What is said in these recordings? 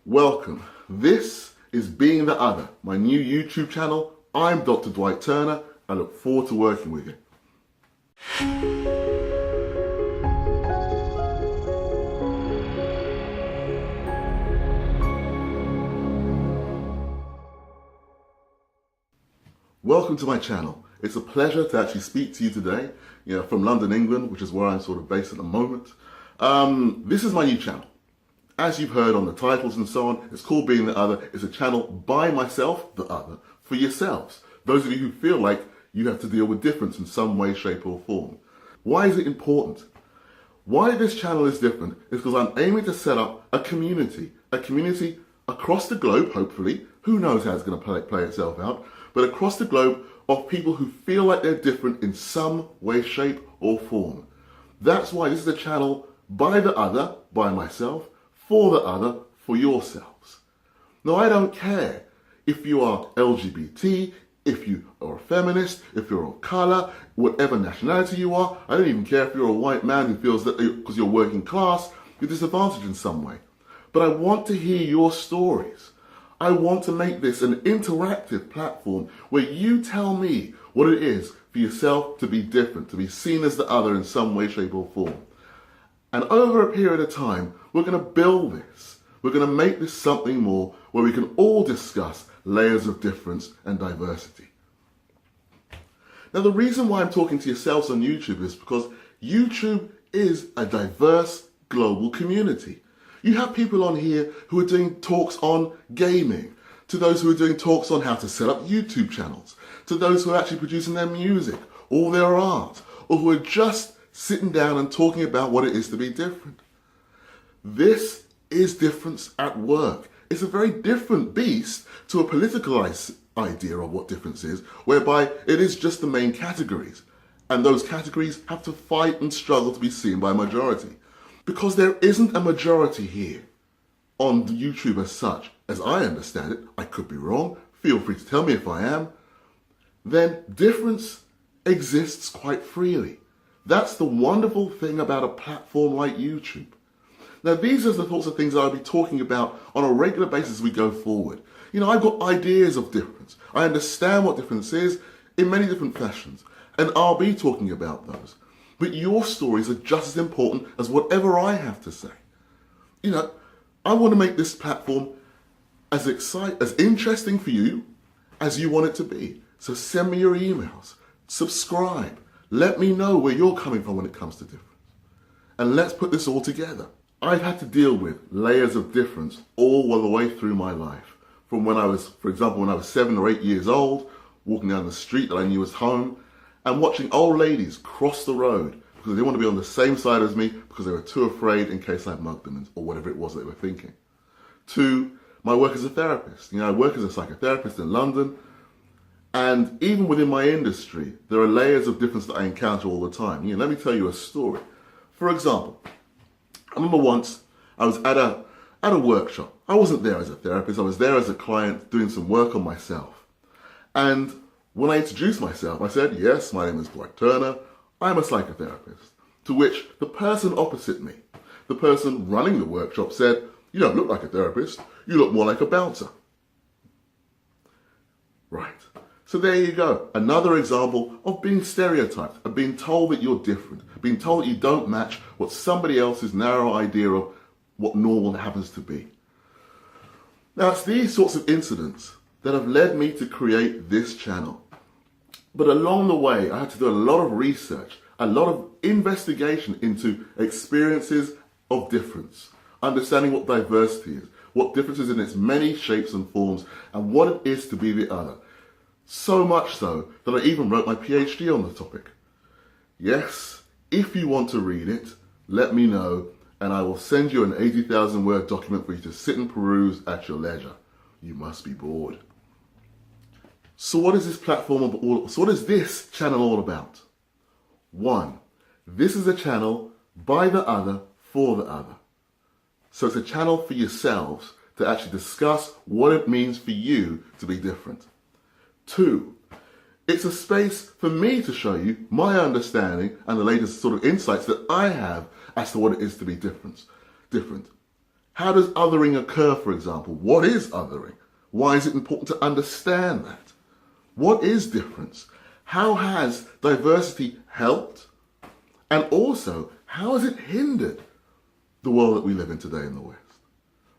Welcome. This is Being the Other, my new YouTube channel. I'm Dr. Dwight Turner. I look forward to working with you. Welcome to my channel. It's a pleasure to actually speak to you today, from London, England, which is where I'm sort of based at the moment. This is my new channel. As you've heard on the titles and so on, it's called Being the Other. It's a channel by myself, the other, for yourselves. Those of you who feel like you have to deal with difference in some way, shape or form. Why is it important? Why this channel is different is because I'm aiming to set up a community across the globe, hopefully. Who knows how it's going to play itself out, but across the globe of people who feel like they're different in some way, shape or form. That's why this is a channel by the other, by myself, for the other, for yourselves. Now, I don't care if you are LGBT, if you are a feminist, if you're of color, whatever nationality you are. I don't even care if you're a white man who feels that because you're working class, you're disadvantaged in some way. But I want to hear your stories. I want to make this an interactive platform where you tell me what it is for yourself to be different, to be seen as the other in some way, shape or form. And over a period of time, we're going to build this. We're going to make this something more where we can all discuss layers of difference and diversity. Now, the reason why I'm talking to yourselves on YouTube is because YouTube is a diverse global community. You have people on here who are doing talks on gaming, to those who are doing talks on how to set up YouTube channels, to those who are actually producing their music or their art, or who are just sitting down and talking about what it is to be different. This is difference at work. It's a very different beast to a political idea of what difference is, whereby it is just the main categories. And those categories have to fight and struggle to be seen by a majority. Because there isn't a majority here on YouTube as such, as I understand it, I could be wrong, feel free to tell me if I am, then difference exists quite freely. That's the wonderful thing about a platform like YouTube. Now, these are the sorts of things I'll be talking about on a regular basis as we go forward. I've got ideas of difference. I understand what difference is in many different fashions, and I'll be talking about those. But your stories are just as important as whatever I have to say. I want to make this platform as interesting for you as you want it to be. So send me your emails, subscribe, let me know where you're coming from when it comes to difference. And let's put this all together. I've had to deal with layers of difference all the way through my life. From when I was, for example, when I was 7 or 8 years old, walking down the street that I knew was home, and watching old ladies cross the road because they didn't want to be on the same side as me because they were too afraid in case I mugged them or whatever it was they were thinking. To my work as a therapist. I work as a psychotherapist in London, and even within my industry, there are layers of difference that I encounter all the time. Let me tell you a story. For example, I remember once I was at a workshop. I wasn't there as a therapist, I was there as a client doing some work on myself. And when I introduced myself, I said, yes, my name is Dwight Turner, I'm a psychotherapist. To which the person opposite me, the person running the workshop said, you don't look like a therapist, you look more like a bouncer. Right. So there you go. Another example of being stereotyped, of being told that you're different, being told that you don't match what somebody else's narrow idea of what normal happens to be. Now, it's these sorts of incidents that have led me to create this channel. But along the way, I had to do a lot of research, a lot of investigation into experiences of difference, understanding what diversity is, what difference is in its many shapes and forms, and what it is to be the other. So much so that I even wrote my PhD on the topic. Yes, if you want to read it, let me know, and I will send you an 80,000 word document for you to sit and peruse at your leisure. You must be bored. So what is this what is this channel all about? 1, this is a channel by the other, for the other. So it's a channel for yourselves to actually discuss what it means for you to be different. 2, it's a space for me to show you my understanding and the latest sort of insights that I have as to what it is to be different. How does othering occur, for example? What is othering? Why is it important to understand that? What is difference? How has diversity helped? And also, how has it hindered the world that we live in today in the West?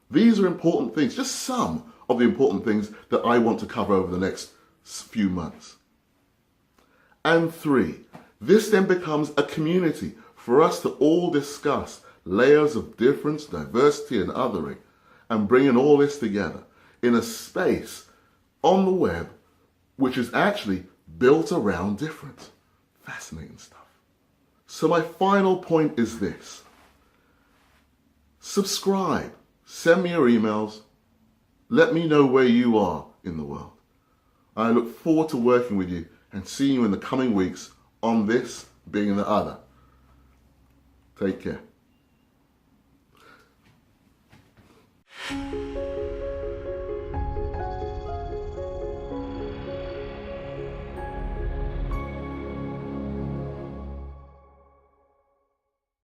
These are important things, just some of the important things that I want to cover over the next few months. And 3, this then becomes a community for us to all discuss layers of difference, diversity, and othering, and bringing all this together in a space on the web which is actually built around difference. Fascinating stuff. So my final point is this. Subscribe. Send me your emails. Let me know where you are in the world. I look forward to working with you and seeing you in the coming weeks on this being the other. Take care.